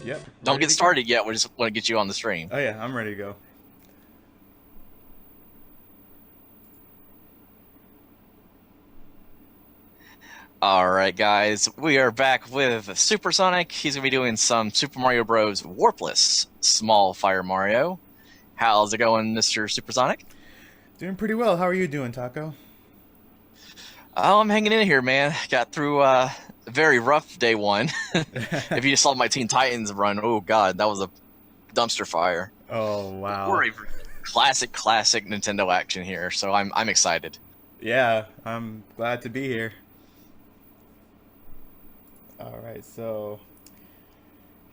Yep. Don't Ready get to go? started yet. We just want to get you on the stream. Oh yeah, I'm ready to go. All right, guys. We are back with Supersonic. He's going to be doing some Super Mario Bros. Warpless Small Fire Mario. How's it going, Mr. Supersonic? Doing pretty well. How are you doing, Taco? Oh, I'm hanging in here, man. Got through a very rough day one. If you just saw my Teen Titans run, oh, God, that was a dumpster fire. Oh We're wow. a classic Nintendo action here, so I'm excited. Yeah, I'm glad to be here. All right, so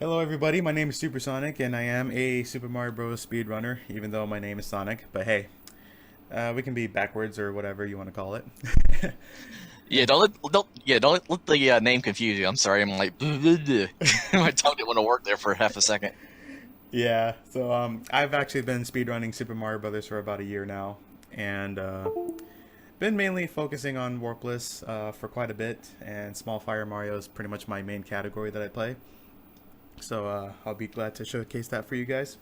hello everybody. My name is Supersonic, and I am a Super Mario Bros. Speedrunner. Even though my name is Sonic, but hey, we can be backwards or whatever you want to call it. Yeah, don't let the name confuse you. I'm sorry, I'm like my tongue didn't want to work there for half a second. Yeah, so I've actually been speedrunning Super Mario Brothers for about a year now, and been mainly focusing on Warpless for quite a bit, and Small Fire Mario is pretty much my main category that I play. So I'll be glad to showcase that for you guys.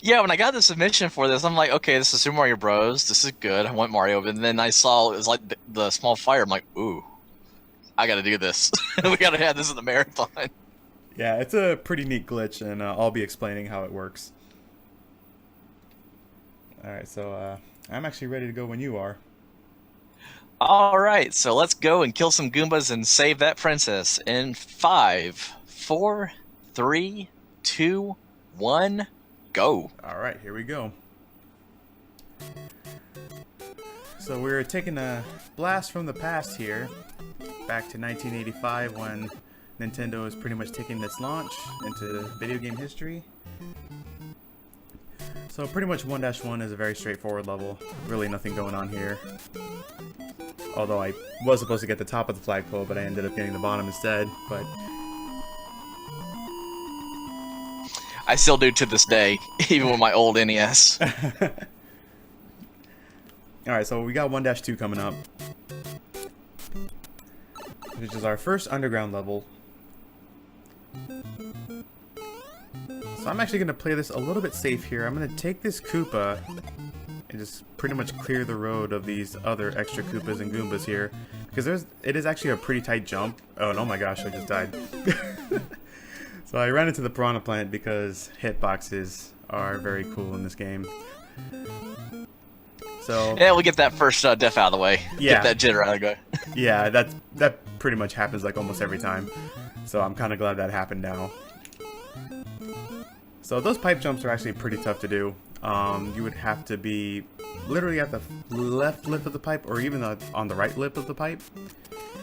Yeah, when I got the submission for this, I'm like, okay, this is Super Mario Bros. This is good. I want Mario, and then I saw it was like the small fire. I'm like, ooh, I got to do this. We got to have this in the marathon. Yeah, it's a pretty neat glitch, and I'll be explaining how it works. Alright, so I'm actually ready to go when you are. All right, so let's go and kill some Goombas and save that princess in 5, 4, 3, 2, 1, go. Alright, here we go. So we're taking a blast from the past here, back to 1985 when Nintendo is pretty much taking its launch into video game history. So pretty much 1-1 is a very straightforward level, really nothing going on here. Although I was supposed to get the top of the flagpole, but I ended up getting the bottom instead. But I still do to this day, even with my old NES. Alright, so we got 1-2 coming up, which is our first underground level. So I'm actually going to play this a little bit safe here. I'm going to take this Koopa and just pretty much clear the road of these other extra Koopas and Goombas here. Because it is actually a pretty tight jump. Oh, and oh my gosh, I just died. So I ran into the Piranha Plant because hitboxes are very cool in this game. So Yeah, we'll get that first death out of the way. Yeah. Get that jitter out of the way. yeah, that pretty much happens like almost every time. So I'm kind of glad that happened now. So those pipe jumps are actually pretty tough to do. You would have to be literally at the left lip of the pipe or even on the right lip of the pipe.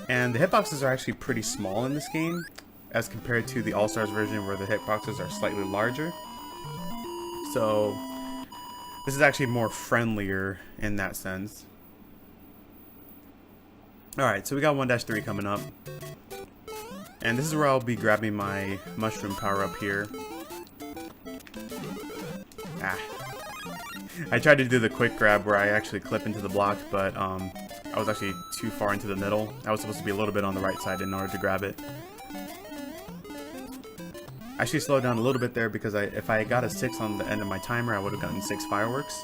And the hitboxes are actually pretty small in this game as compared to the All-Stars version where the hitboxes are slightly larger. So this is actually more friendlier in that sense. Alright, so we got 1-3 coming up. And this is where I'll be grabbing my mushroom power-up here. Ah. I tried to do the quick grab where I actually clip into the block, but I was actually too far into the middle. I was supposed to be a little bit on the right side in order to grab it. I actually slowed down a little bit there because if I got a 6 on the end of my timer, I would have gotten 6 fireworks.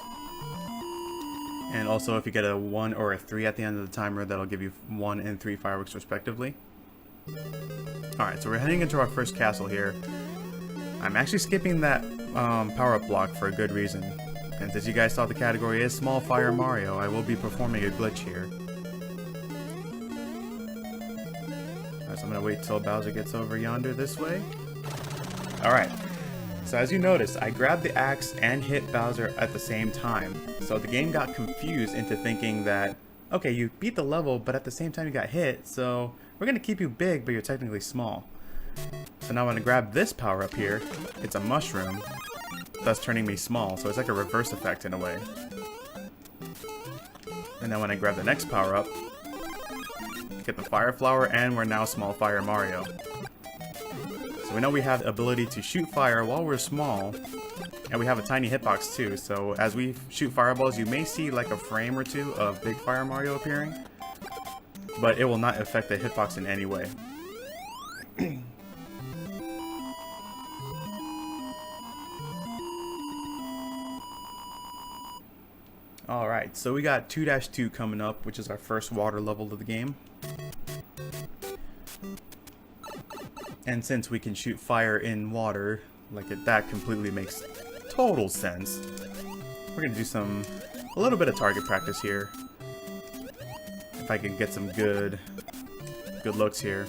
And also if you get a 1 or a 3 at the end of the timer, that'll give you 1 and 3 fireworks respectively. Alright, so we're heading into our first castle here. I'm actually skipping that power-up block for a good reason. And as you guys saw, the category is Small Fire Mario. I will be performing a glitch here. Alright, so I'm going to wait till Bowser gets over yonder this way. Alright, so as you notice, I grabbed the axe and hit Bowser at the same time. So the game got confused into thinking that, okay, you beat the level, but at the same time you got hit, so we're going to keep you big, but you're technically small. So now when I grab this power up here, it's a mushroom, thus turning me small, so it's like a reverse effect in a way. And then when I grab the next power up, get the fire flower, and we're now Small Fire Mario. So we know we have the ability to shoot fire while we're small, and we have a tiny hitbox too, so as we shoot fireballs you may see like a frame or two of Big Fire Mario appearing, but it will not affect the hitbox in any way. Alright, so we got 2-2 coming up, which is our first water level of the game. And since we can shoot fire in water, that completely makes total sense. We're gonna do a little bit of target practice here. If I can get some good looks here.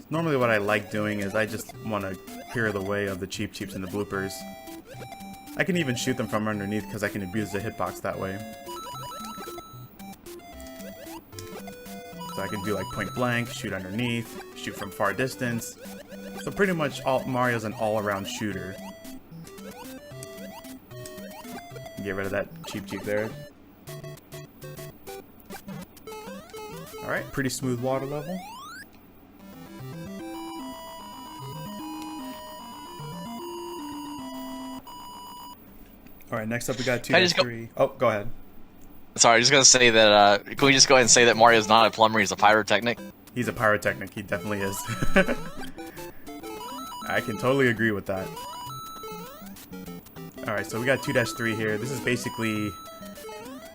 Normally what I like doing is I just want to clear the way of the cheeps and the bloopers. I can even shoot them from underneath because I can abuse the hitbox that way. So I can do like point blank, shoot underneath, shoot from far distance. So pretty much Mario's an all-around shooter. Get rid of that cheap there. Alright, pretty smooth water level. Alright, next up we got 2-3. Oh, go ahead. Sorry, I was just gonna say that. Can we just go ahead and say that Mario's not a plumber? He's a pyrotechnic. He's a pyrotechnic. He definitely is. I can totally agree with that. Alright, so we got 2-3 here. This is basically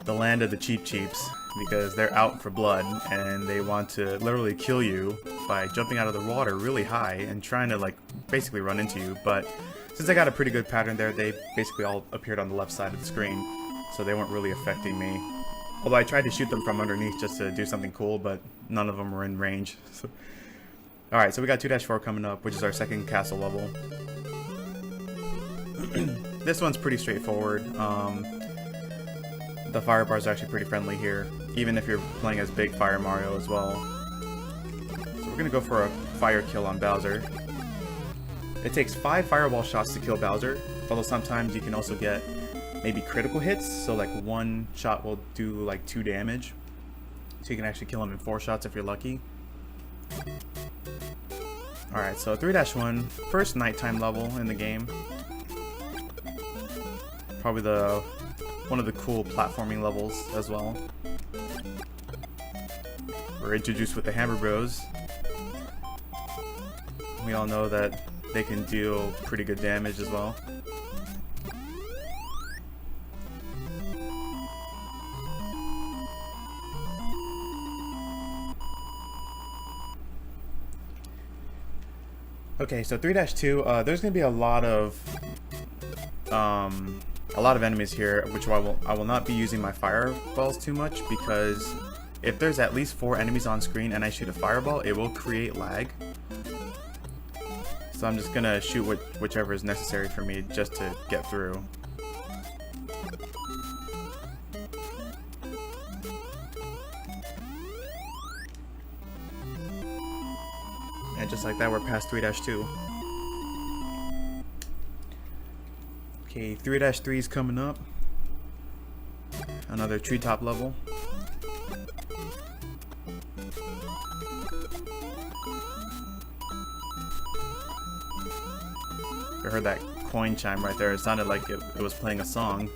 the land of the cheeps because they're out for blood and they want to literally kill you by jumping out of the water really high and trying to basically run into you. But since I got a pretty good pattern there, they basically all appeared on the left side of the screen, so they weren't really affecting me. Although I tried to shoot them from underneath just to do something cool, but none of them were in range. Alright, so we got 2-4 coming up, which is our second castle level. This one's pretty straightforward. The fire bars are actually pretty friendly here, even if you're playing as Big Fire Mario as well. So we're gonna go for a fire kill on Bowser. It takes 5 fireball shots to kill Bowser, although sometimes you can also get maybe critical hits, so one shot will do 2 damage. So you can actually kill him in 4 shots if you're lucky. Alright, so 3-1, first nighttime level in the game. Probably one of the cool platforming levels as well. We're introduced with the Hammer Bros. We all know that they can deal pretty good damage as well. Okay, so 3-2, there's gonna be a lot of enemies here, which I will not be using my fireballs too much, because if there's at least 4 enemies on screen and I shoot a fireball, it will create lag. So I'm just gonna shoot whichever is necessary for me just to get through. And just like that, we're past 3-2. Okay, 3-3 is coming up. Another treetop level. I heard that coin chime right there. It sounded like it was playing a song.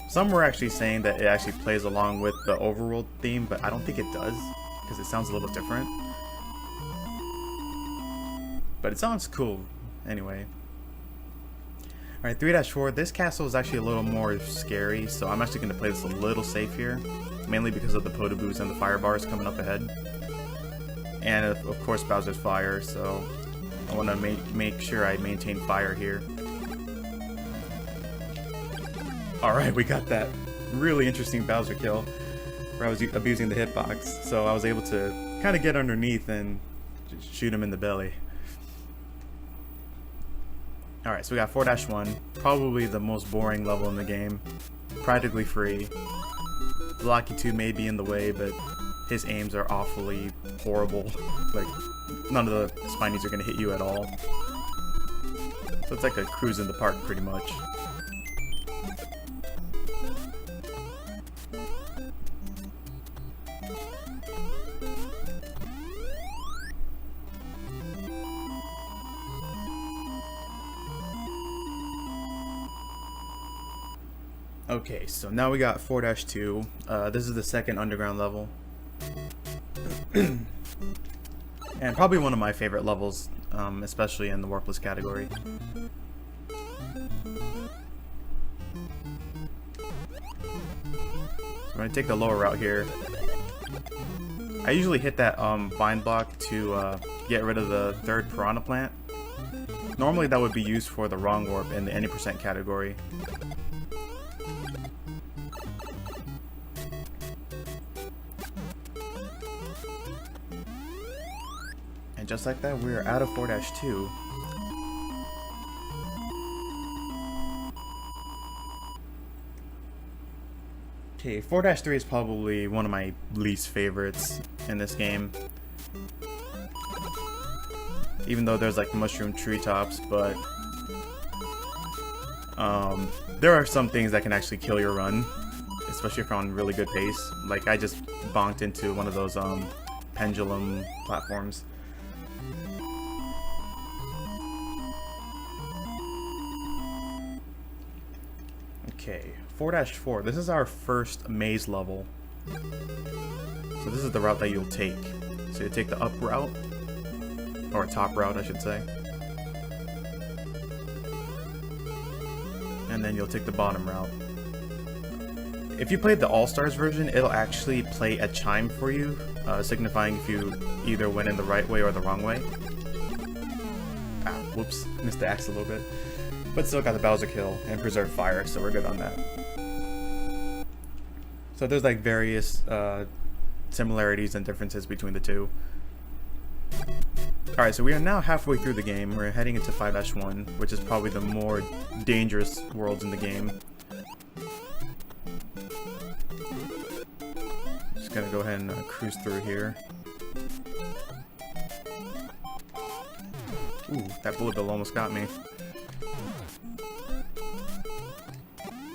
Some were actually saying that it actually plays along with the overworld theme, but I don't think it does, because it sounds a little different. But it sounds cool anyway. Alright, 3-4, this castle is actually a little more scary, so I'm actually going to play this a little safe here, mainly because of the Potoboos and the fire bars coming up ahead. And of course Bowser's fire, so I want to make sure I maintain fire here. Alright, we got that really interesting Bowser kill, where I was abusing the hitbox, so I was able to kind of get underneath and just shoot him in the belly. Alright, so we got 4-1, probably the most boring level in the game, practically free. Blocky 2 may be in the way, but his aims are awfully horrible. None of the Spinies are going to hit you at all. So it's like a cruise in the park, pretty much. Okay, so now we got 4-2. This is the second underground level. And probably one of my favorite levels, especially in the Warpless category. We're gonna take the lower route here. I usually hit that bind block to get rid of the third piranha plant. Normally that would be used for the wrong warp in the any percent category. And just like that, we're out of 4-2. Okay, 4-3 is probably one of my least favorites in this game. Even though there's like mushroom treetops, but there are some things that can actually kill your run, especially if you're on really good pace. Like I just bonked into one of those pendulum platforms. Okay, 4-4. This is our first maze level. So this is the route that you'll take. So you take the up route, or top route, I should say. And then you'll take the bottom route. If you played the All-Stars version, it'll actually play a chime for you, signifying if you either went in the right way or the wrong way. Ah, whoops, missed the axe a little bit. But still got the Bowser kill and preserved fire, so we're good on that. So there's like various similarities and differences between the two. Alright, so we are now halfway through the game. We're heading into 5-1, which is probably the more dangerous worlds in the game. Just gonna go ahead and cruise through here. Ooh, that bullet bill almost got me.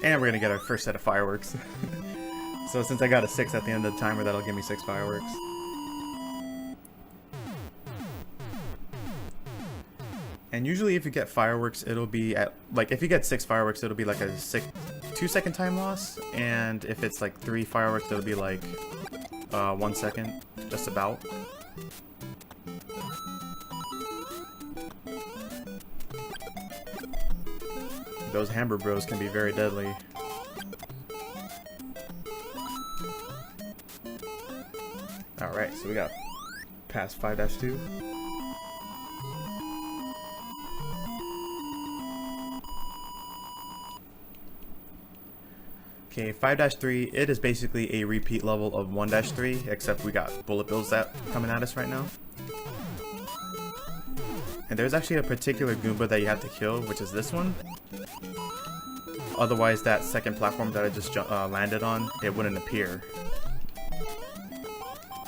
And we're gonna get our first set of fireworks. So since I got a 6 at the end of the timer, that'll give me 6 fireworks. And usually if you get fireworks, it'll be at, like, if you get 6 fireworks, it'll be like a 2-second time loss. And if it's like 3 fireworks, it'll be like 1 second, just about. Those Hamburger Bros can be very deadly. Alright, so we got past 5-2. Okay, 5-3, it is basically a repeat level of 1-3, except we got bullet bills that coming at us right now. And there's actually a particular Goomba that you have to kill, which is this one. Otherwise, that second platform that I just landed on, it wouldn't appear.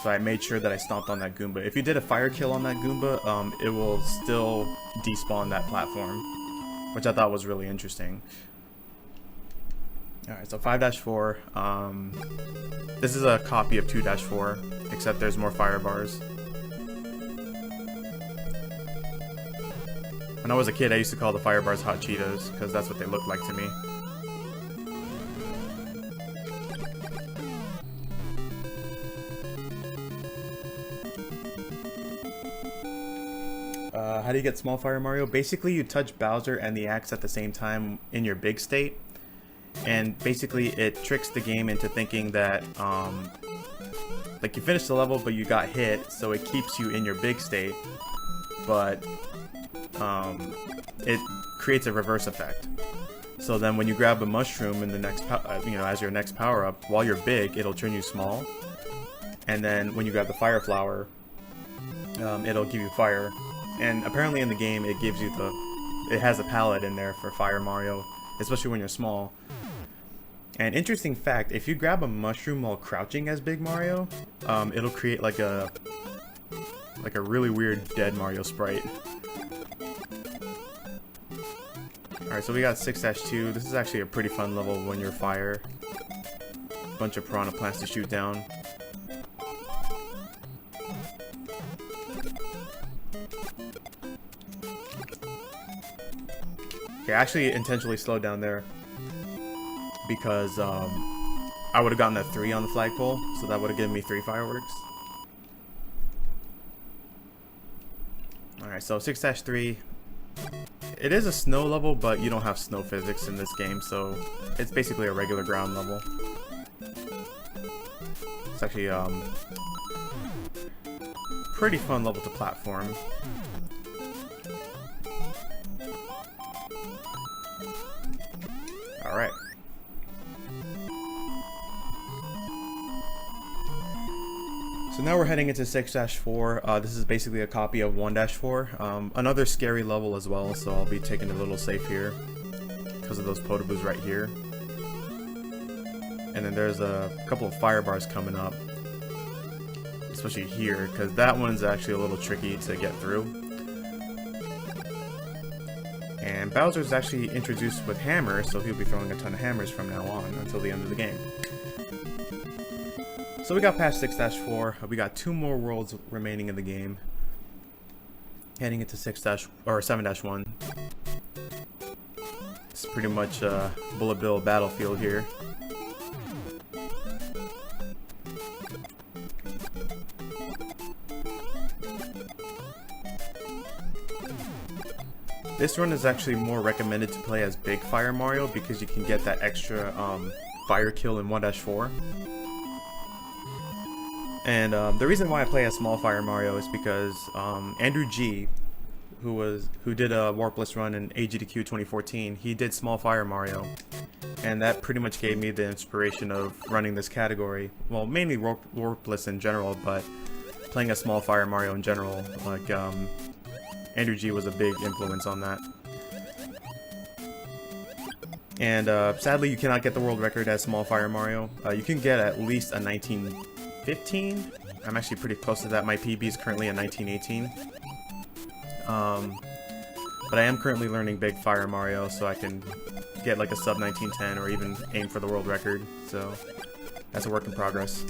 So I made sure that I stomped on that Goomba. If you did a fire kill on that Goomba, it will still despawn that platform, which I thought was really interesting. Alright, so 5-4. This is a copy of 2-4, except there's more fire bars. When I was a kid, I used to call the fire bars hot Cheetos, because that's what they looked like to me. How do you get small fire, Mario? Basically, you touch Bowser and the axe at the same time in your big state. And basically, it tricks the game into thinking that, like, you finished the level, but you got hit, so it keeps you in your big state. But it creates a reverse effect. So then when you grab a mushroom in the next, as your next power up, while you're big, it'll turn you small. And then when you grab the fire flower, it'll give you fire. And apparently in the game, it gives you it has a palette in there for Fire Mario, especially when you're small. And interesting fact, if you grab a mushroom while crouching as Big Mario, it'll create like a really weird dead Mario sprite. Alright, so we got 6-2. This is actually a pretty fun level when you're fire. Bunch of piranha plants to shoot down. Okay, I actually intentionally slowed down there because I would have gotten a 3 on the flagpole, so that would have given me 3 fireworks. Alright, so 6-3. It is a snow level, but you don't have snow physics in this game, so it's basically a regular ground level. It's actually pretty fun level to platform. Alright. So now we're heading into 6-4. This is basically a copy of 1-4. Another scary level as well, so I'll be taking it a little safe here because of those potaboos right here. And then there's a couple of fire bars coming up, especially here, because that one's actually a little tricky to get through. And Bowser's actually introduced with hammers, so he'll be throwing a ton of hammers from now on until the end of the game. So we got past 6-4. We got 2 more worlds remaining in the game. Heading into 7-1. It's pretty much a Bullet Bill battlefield here. This run is actually more recommended to play as Big Fire Mario because you can get that extra fire kill in 1-4. And the reason why I play as Small Fire Mario is because Andrew G, who did a Warpless run in AGDQ 2014, he did Small Fire Mario, and that pretty much gave me the inspiration of running this category. Well, mainly Warpless in general, but playing a Small Fire Mario in general, like Andrew G was a big influence on that. And sadly, you cannot get the world record as Small Fire Mario. You can get at least a 1915. I'm actually pretty close to that. My PB is currently a 1918. But I am currently learning Big Fire Mario, so I can get like a sub 1910 or even aim for the world record. So that's a work in progress.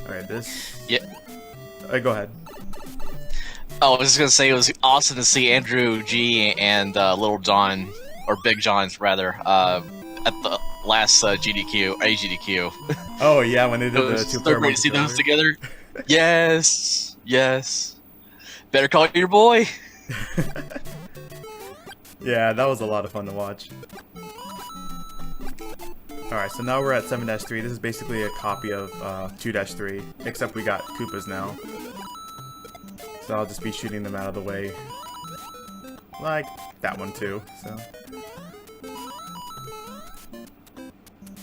Alright, this... Yeah. Go ahead. Oh, I was just gonna say it was awesome to see Andrew G and Little John, or Big John rather, at the last GDQ, AGDQ. Oh yeah, when they did the two-player. So great to see those together. Yes, yes. Better call your boy. Yeah, that was a lot of fun to watch. Alright, so now we're at 7-3. This is basically a copy of 2-3, except we got Koopas now. So I'll just be shooting them out of the way. Like that one too, so.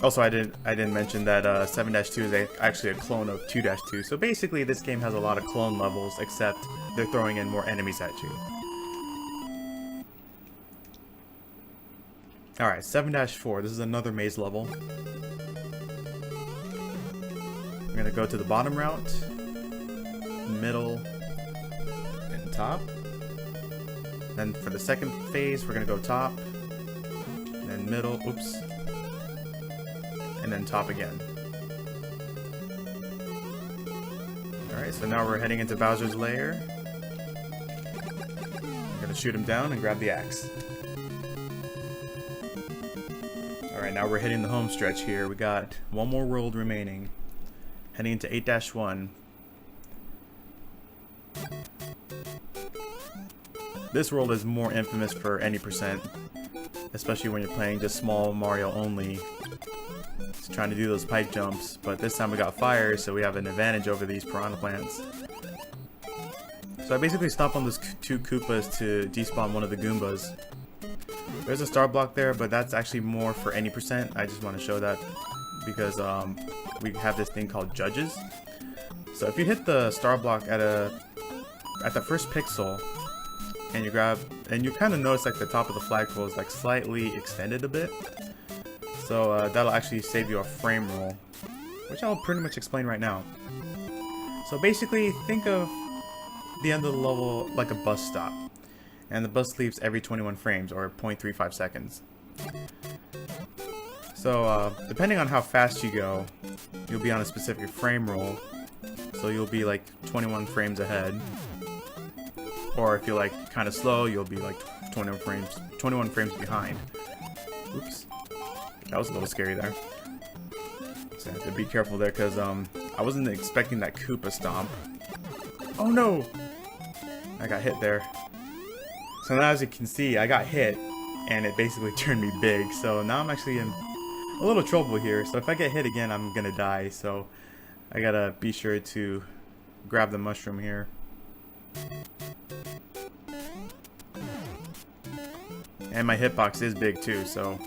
Also, I didn't mention that 7-2 is actually a clone of 2-2. So basically, this game has a lot of clone levels, except they're throwing in more enemies at you. Alright, 7-4. This is another maze level. We're gonna go to the bottom route, middle, and top. Then for the second phase, we're gonna go top, then middle, oops, and then top again. Alright, so now we're heading into Bowser's lair. I'm gonna shoot him down and grab the axe. Alright, now we're hitting the home stretch here. We got one more world remaining. Heading into 8-1. This world is more infamous for any percent, especially when you're playing just small Mario only. Just trying to do those pipe jumps, but this time we got fire, so we have an advantage over these piranha plants. So I basically stomp on those 2 Koopas to despawn one of the Goombas. There's a star block there, but that's actually more for any percent. I just want to show that because we have this thing called judges. So if you hit the star block at the first pixel, and you grab, and you kind of notice like the top of the flagpole is like slightly extended a bit. So that'll actually save you a frame roll, which I'll pretty much explain right now. So basically, think of the end of the level like a bus stop. And the bus leaves every 21 frames, or 0.35 seconds. So, depending on how fast you go, you'll be on a specific frame roll. So you'll be like 21 frames ahead. Or if you're like kind of slow, you'll be like 21 frames behind. Oops. That was a little scary there. So I have to be careful there, because I wasn't expecting that Koopa stomp. Oh no! I got hit there. So now, as you can see, I got hit, and it basically turned me big. So now I'm actually in a little trouble here. So if I get hit again, I'm gonna die. So I gotta be sure to grab the mushroom here. And my hitbox is big too, so...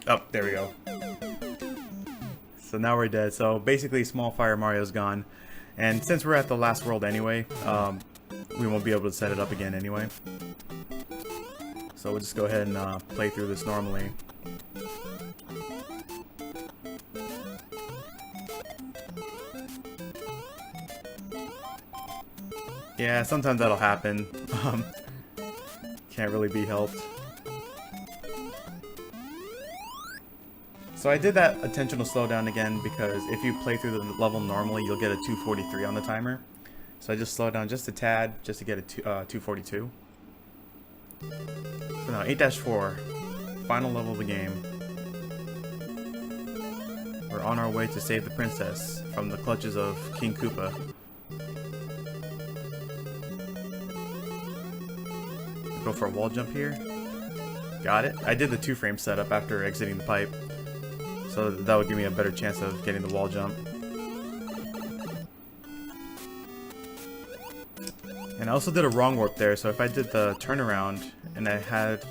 Oh, there we go. So now we're dead. So basically Small Fire Mario's gone. And since we're at the last world anyway, we won't be able to set it up again anyway. So we'll just go ahead and play through this normally. Yeah, sometimes that'll happen. Can't really be helped. So I did that attentional slowdown again because if you play through the level normally, you'll get a 243 on the timer. So I just slowed down just a tad just to get a 242. So now 8-4, final level of the game. We're on our way to save the princess from the clutches of King Koopa. Go for a wall jump here. Got it. I did the 2-frame setup after exiting the pipe, so that would give me a better chance of getting the wall jump. And I also did a wrong warp there, so if I did the turnaround and I had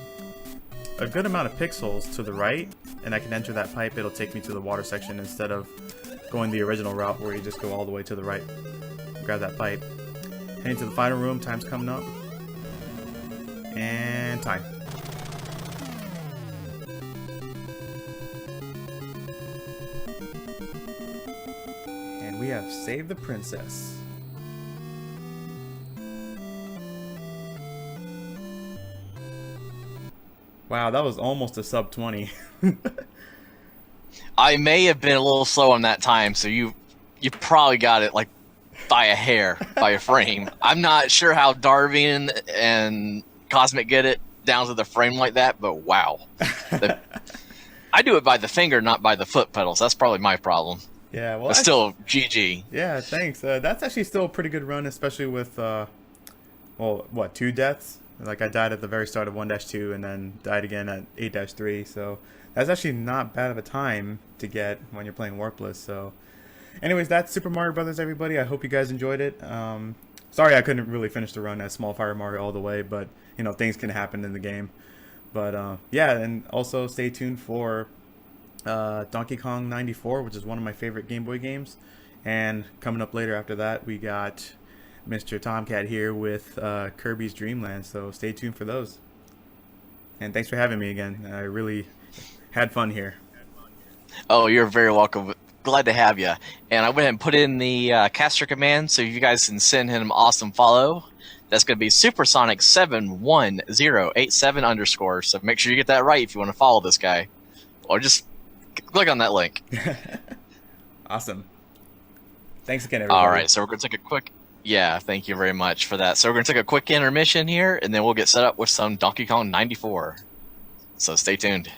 a good amount of pixels to the right and I can enter that pipe, it'll take me to the water section instead of going the original route where you just go all the way to the right, grab that pipe. Heading to the final room, time's coming up. And time. And we have saved the princess. Wow, that was almost a sub 20. I may have been a little slow on that time, so you probably got it like by a hair, by a frame. I'm not sure how Darwin and Cosmic get it down to the frame like that, but wow. I do it by the finger, not by the foot pedals. That's probably my problem. Yeah, well, but still, GG. Yeah, thanks. That's actually still a pretty good run, especially with, well, what, 2 deaths? Like, I died at the very start of 1-2 and then died again at 8-3, so that's actually not bad of a time to get when you're playing Warpless. So anyways, that's Super Mario Brothers, everybody. I hope you guys enjoyed it. Sorry I couldn't really finish the run as Small Fire Mario all the way, but, you know, things can happen in the game. But, yeah, and also stay tuned for Donkey Kong 94, which is one of my favorite Game Boy games. And coming up later after that, we got Mr. Tomcat here with Kirby's Dream Land, so stay tuned for those. And thanks for having me again. I really had fun here. Oh, you're very welcome. Glad to have you. And I went ahead and put in the caster command so you guys can send him an awesome follow. That's going to be supersonic71087 _ so make sure you get that right if you want to follow this guy. Or just click on that link. Awesome. Thanks again, everybody. All right, so we're going to take a quick... Yeah, thank you very much for that. So we're going to take a quick intermission here, and then we'll get set up with some Donkey Kong 94. So stay tuned.